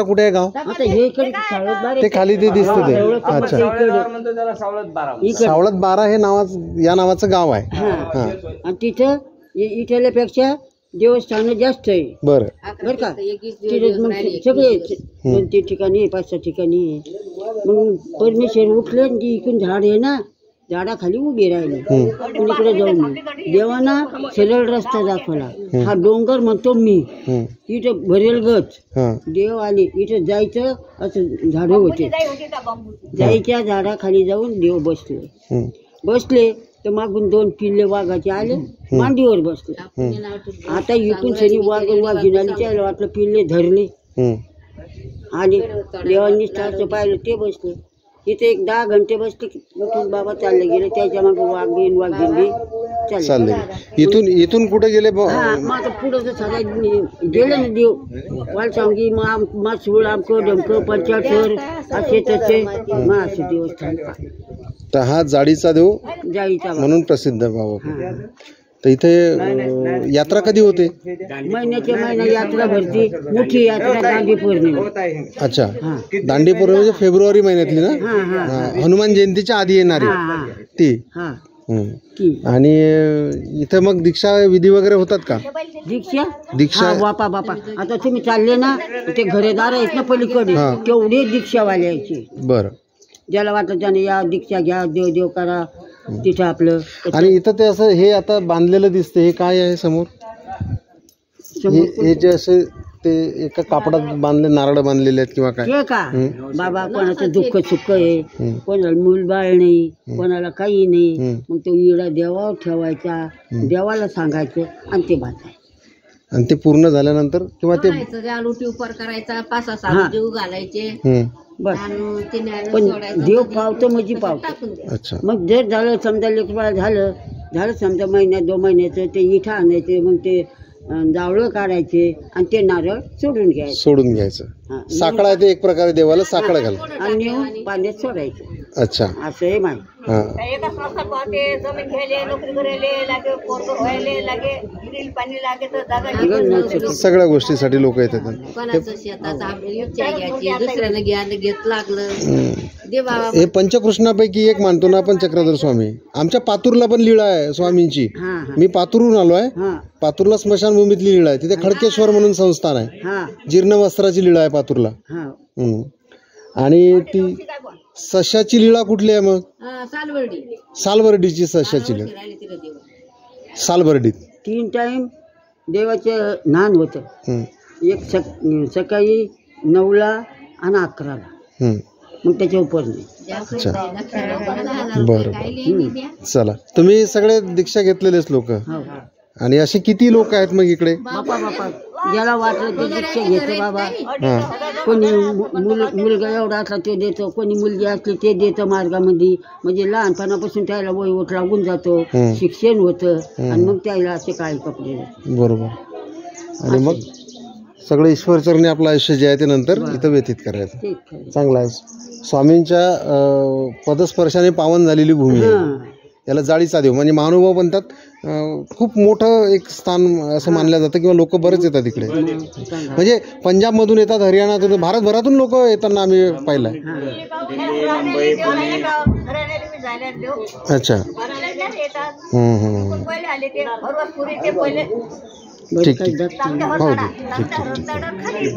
कुठे आहे गाव? आता हे इकडे सावळत ते खाली ते दिसतं ते. अच्छा, सावळत 12 हे या नावाचं गाव आहे. आणि तिथं इथल्यापेक्षा देवस्थान जास्त आहे. बरं बरं का, तिथे मग सगळे 2-3 ठिकाणी 5-6 ठिकाणी. मग परमेश्वर उठले आणि ती इकडून झाड आहे ना, झाडाखाली उभी राहिली. इकडे जाऊन देवाना सरळ रस्ता दाखवला. हा डोंगर म्हणतो मी, इथं भरेल गच. देव आले, इथं जायचं असं झाडं होते. जायच्या झाडाखाली जाऊन देव बसले तर मागून 2 पिल्ले वाघाचे आले, मांडीवर बसले. आता इथून सरी वाघीन आली, त्याला वाटलं पिल्ले धरले. आणि देवांनी स्टारचं पाहिलं, ते बसले. इथे 1 10 घंटे बसले, उठून बाबा चालले गेले. त्याच्या मागे वाघिणी चालले. इथून कुठे गेले? मग पुढं सगळ्या गेले ना देव. वालसांगी मासूळ आमकं डमकं पंचाक्षर असे तसे मग असे देवस्थान. तर हा जाळीचा देव जाळीचा म्हणून प्रसिद्ध बाबा. तर इथे यात्रा कधी होते? महिन्याच्या महिना यात्रा भरती, मोठी यात्रा दांडी पौर्णिमा. अच्छा, दांडी पौर्णिमा म्हणजे फेब्रुवारी महिन्यातली ना, हनुमान जयंतीच्या आधी येणारी ती. आणि इथे मग दीक्षा विधी वगैरे होतात का? दीक्षा बापा आता तुम्ही चालले ना, ते घरेदार आहेत ना पलीकडे, तेवढे दीक्षावाले यायचे. बरं, ज्याला वाटत त्याने या दीक्षा घ्या, देव करा तिथं आपलं. आणि इथं ते असं हे आता बांधलेलं दिसते, हे काय आहे समोर? हे जे असे ते एका कापडात बांधले, नारळ बांधलेले आहेत किंवा काय? का बाबा, कोणाचं दुःख सुख आहे, कोणाला मूलबाळ नाही, कोणाला काही नाही. मग तो इडा देवावर ठेवायचा, देवाला सांगायचं आणि ते बांधायचं. आणि ते पूर्ण झाल्यानंतर किंवा ते आलूटी उपर करायचा, 5-6 जीव घालायचे. पण देव पावतो म्हणजे पावतो. अच्छा, मग जर झालं समजा लेकरबाळ झालं समजा महिन्यात 2 महिन्याचं, ते इठा आणायचे, मग ते जावळं काढायचे आणि ते नारळ सोडून घ्यायचं. साकडा आहे ते एक प्रकारे देवाला साकडा घाल आणि नेऊन पाण्यात सोडायचं. अच्छा, असं आहे माहिती. सगळ्या गोष्टीसाठी लोक येतात. हे पंचकृष्णापैकी एक मानतो ना आपण चक्रधर स्वामी. आमच्या पातूरला पण लीळा आहे स्वामींची. मी पातूरहून आलो आहे. पातूरला स्मशानभूमीतली लीळा आहे. तिथे खडकेश्वर म्हणून संस्थान आहे. जीर्ण वस्त्राची लीळा आहे पातूरला. आणि ती सश्याची लीळा कुठली आहे मग? सालबर्डीची सश्याची लीळा. सालबर्डीत 3 टाइम देवाचं नान होतं. एक सकाळी 9ला आणि 11ला. मग त्याच्या उपर नाही. अच्छा, बरं. चला, तुम्ही सगळे दीक्षा घेतलेलेच लोक. आणि असे किती लोक आहेत मग इकडे? बापा ज्याला वाटलं ते दीक्षा घेतो बाबा. कोणी मुलगा एवढा असला ते देतो, कोणी मुलगी असली ते देतं मार्गामध्ये. म्हणजे लहानपणापासून त्याला वयवट लागून जातो, शिक्षण होतं आणि मग त्याला असे काही कपडे. बरोबर. आणि मग सगळं ईश्वरचरणी आपलं आयुष्य जे आहे ते नंतर इथं व्यतीत करायचं. चांगलं आहे. स्वामींच्या पदस्पर्शाने पावन झालेली भूमी आहे. याला जाळीचा देव म्हणजे महानुभाव म्हणतात. खूप मोठं एक स्थान असं मानलं जातं किंवा लोक बरेच येतात इकडे. म्हणजे पंजाबमधून येतात, हरियाणातून, भारतभरातून लोक येताना आम्ही पाहिलं आहे. अच्छा, ठीक ठीक. हो, ठीक ठीक ठीक.